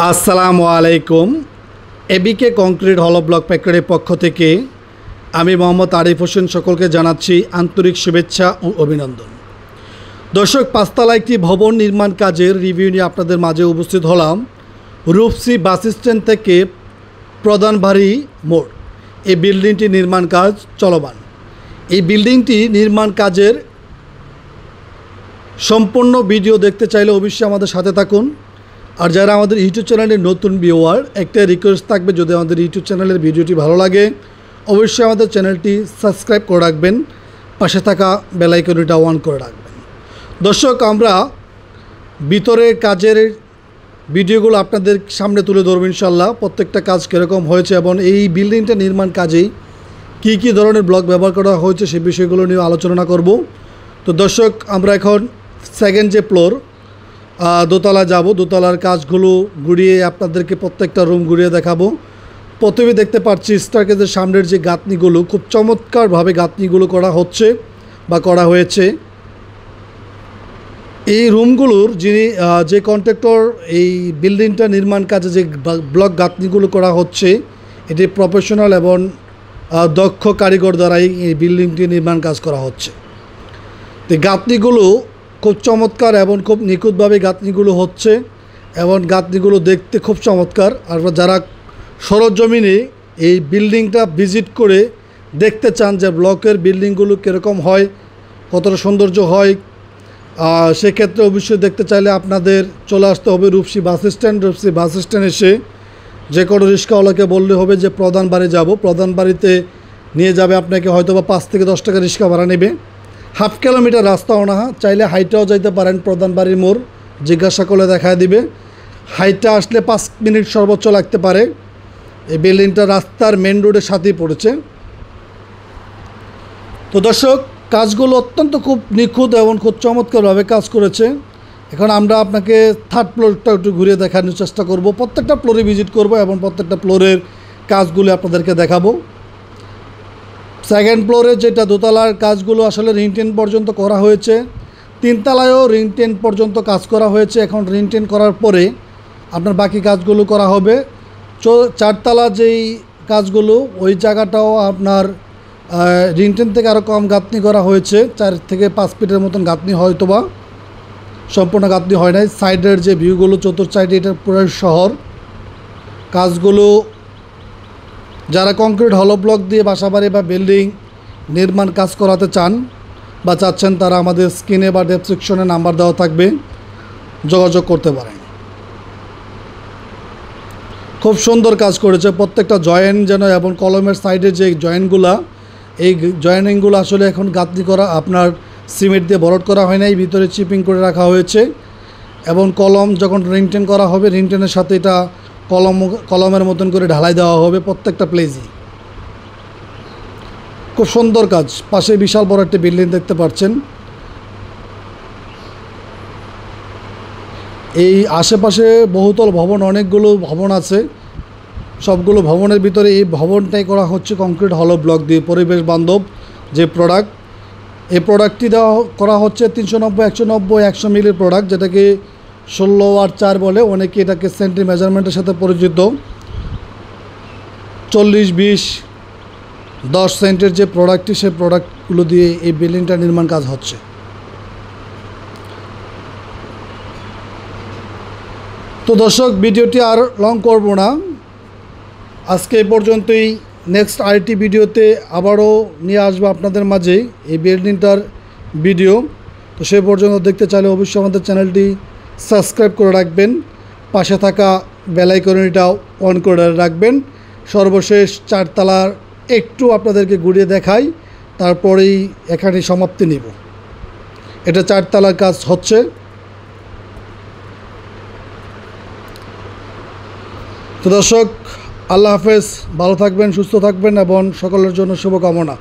আসসালামু আলাইকুম। এবিকে কংক্রিট হলো ব্লক ফ্যাক্টরির পক্ষ থেকে আমি মোহাম্মদ আরিফ হোসেন সকলকে জানাচ্ছি আন্তরিক শুভেচ্ছা ও অভিনন্দন। দর্শক, পাঁচতলা একটি ভবন নির্মাণ কাজের রিভিউ নিয়ে আপনাদের মাঝে উপস্থিত হলাম। রূপসী বাস স্ট্যান্ড থেকে প্রধান বাড়ি মোড় এই বিল্ডিংটি নির্মাণ কাজ চলমান। এই বিল্ডিংটি নির্মাণ কাজের সম্পূর্ণ ভিডিও দেখতে চাইলে অবশ্যই আমাদের সাথে থাকুন। আর যারা আমাদের ইউটিউব চ্যানেলের নতুন ভিউয়ার, একটা রিকোয়েস্ট থাকবে, যদি আমাদের ইউটিউব চ্যানেলের ভিডিওটি ভালো লাগে অবশ্যই আমাদের চ্যানেলটি সাবস্ক্রাইব করে রাখবেন, পাশে থাকা বেল আইকনটা অন করে রাখবেন। দর্শক, আমরা ভিতরের কাজের ভিডিওগুলো আপনাদের সামনে তুলে ধরব ইনশাল্লাহ। প্রত্যেকটা কাজ কীরকম হয়েছে এবং এই বিল্ডিংটা নির্মাণ কাজেই কী কী ধরনের ব্লক ব্যবহার করা হয়েছে সেই বিষয়গুলো নিয়ে আলোচনা করব। তো দর্শক, আমরা এখন সেকেন্ড যে ফ্লোর দোতলা যাব। দোতলার কাজগুলো ঘুরিয়ে আপনাদেরকে প্রত্যেকটা রুম ঘুরিয়ে দেখাবো। প্রথমে দেখতে পাচ্ছি স্টারকেজের সামনের যে গাঁথনিগুলো, খুব চমৎকারভাবে গাঁথনিগুলো করা হচ্ছে বা করা হয়েছে। এই রুমগুলোর যে কন্ট্রাক্টর এই বিল্ডিংটা নির্মাণ কাজে যে ব্লক গাঁথনিগুলো করা হচ্ছে, এটি প্রফেশনাল এবং দক্ষ কারিগর দ্বারাই এই বিল্ডিংটি নির্মাণ কাজ করা হচ্ছে। তো গাঁথনিগুলো খুব চমৎকার এবং খুব নিখুঁতভাবে গাঁথনিগুলো হচ্ছে এবং গাঁথনিগুলো দেখতে খুব চমৎকার। আর যারা সরজমিনে এই বিল্ডিংটা ভিজিট করে দেখতে চান যে ব্লকের বিল্ডিংগুলো কীরকম হয়, কতটা সৌন্দর্য হয়, সেক্ষেত্রে অবশ্যই দেখতে চাইলে আপনাদের চলে আসতে হবে রূপসী বাস স্ট্যান্ড। রূপসী বাস স্ট্যান্ড এসে যে কোনো রিক্সাওয়ালাকে বললে হবে যে প্রধান বাড়ি যাব। প্রধান বাড়িতে নিয়ে যাবে আপনাকে, হয়তো বা 5 থেকে 10 টাকা রিক্সা ভাড়া নেবে। হাফ কিলোমিটার রাস্তাও না, চাইলে হাইটাও যাইতে পারেন। প্রধান বাড়ির মোড় জিজ্ঞাসা করলে দেখা দিবে। হাইটা আসলে 5 মিনিট সর্বোচ্চ লাগতে পারে। এই বিল্ডিংটা রাস্তার মেন রোডের সাথেই পড়েছে। তো দর্শক, কাজগুলো অত্যন্ত খুব নিখুঁত এবং খুব চমৎকারভাবে কাজ করেছে। এখন আমরা আপনাকে থার্ড ফ্লোরটা একটু ঘুরিয়ে দেখানোর চেষ্টা করব। প্রত্যেকটা ফ্লোরে ভিজিট করব এবং প্রত্যেকটা ফ্লোরের কাজগুলো আপনাদেরকে দেখাবো। সেকেন্ড ফ্লোরে যেটা দোতলার কাজগুলো আসলে রিং টেন পর্যন্ত করা হয়েছে, 3 তলায়ও রিং টেন পর্যন্ত কাজ করা হয়েছে। এখন রিং টেন করার পরে আপনার বাকি কাজগুলো করা হবে। 4 তলা যেই কাজগুলো, ওই জায়গাটাও আপনার রিং টেন থেকে আরও কম গাঁথনি করা হয়েছে। 4 থেকে 5 ফিটের মতন গাঁথনি, হয়তো বা সম্পূর্ণ গাঁথনি হয় নাই। সাইডের যে ভিউগুলো চতুর্থ সাইডে, এটা পুরো শহর। কাজগুলো যারা কংক্রিট হলো ব্লক দিয়ে বাসাবাড়ি বা বিল্ডিং নির্মাণ কাজ করাতে চান বা চাচ্ছেন, তারা আমাদের স্ক্রিনে বা ডেসক্রিপশনে নাম্বার দেওয়া থাকবে, যোগাযোগ করতে পারেন। খুব সুন্দর কাজ করেছে। প্রত্যেকটা জয়েন্ট যেন এবং কলমের সাইডের যে জয়েন্টগুলা, এই জয়েনিংগুলো আসলে এখন গাঁথনি করা, আপনার সিমেন্ট দিয়ে ভরট করা হয় নাই, ভিতরে চিপিং করে রাখা হয়েছে। এবং কলম যখন রিংটেন করা হবে, রিংটেনের সাথে এটা কলমের মতন করে ঢালাই দেওয়া হবে প্রত্যেকটা প্লেসই। খুব সুন্দর কাজ। পাশে বিশাল বড় একটা বিল্ডিং দেখতে পাচ্ছেন। এই আশেপাশে বহুতল ভবন, অনেকগুলো ভবন আছে। সবগুলো ভবনের ভিতরে এই ভবনটাই করা হচ্ছে কংক্রিট হলো ব্লক দিয়ে। পরিবেশ বান্ধব যে প্রোডাক্ট, এই প্রোডাক্টটি করা হচ্ছে 390, 190, 100 মিলির প্রোডাক্ট, যেটাকে 16 আর 4 বলে। অনেকে এটাকে সেন্টি মেজারমেন্টের সাথে পরিচিত। 40, 20, 10 সেন্টের যে প্রোডাক্টটি, সেই প্রোডাক্টগুলো দিয়ে এই বিল্ডিংটা নির্মাণ কাজ হচ্ছে। তো দর্শক, ভিডিওটি আর লং করব না, আজকে এই পর্যন্তই। নেক্সট আরেকটি ভিডিওতে আবারও নিয়ে আসবো আপনাদের মাঝে এই বিল্ডিংটার ভিডিও। তো সেই পর্যন্ত দেখতে চাইলে অবশ্যই আমাদের চ্যানেলটি সাবস্ক্রাইব করে রাখবেন, পাশে থাকা বেল আইকনটা অন করে রাখবেন। সর্বশেষ 4 তলার একটু আপনাদেরকে ঘুরিয়ে দেখাই, তারপরেই এখানে সমাপ্তি নিব। এটা 4 তলার কাজ হচ্ছে। তো দর্শক, আল্লাহ হাফেজ, ভালো থাকবেন, সুস্থ থাকবেন এবং সকলের জন্য শুভকামনা।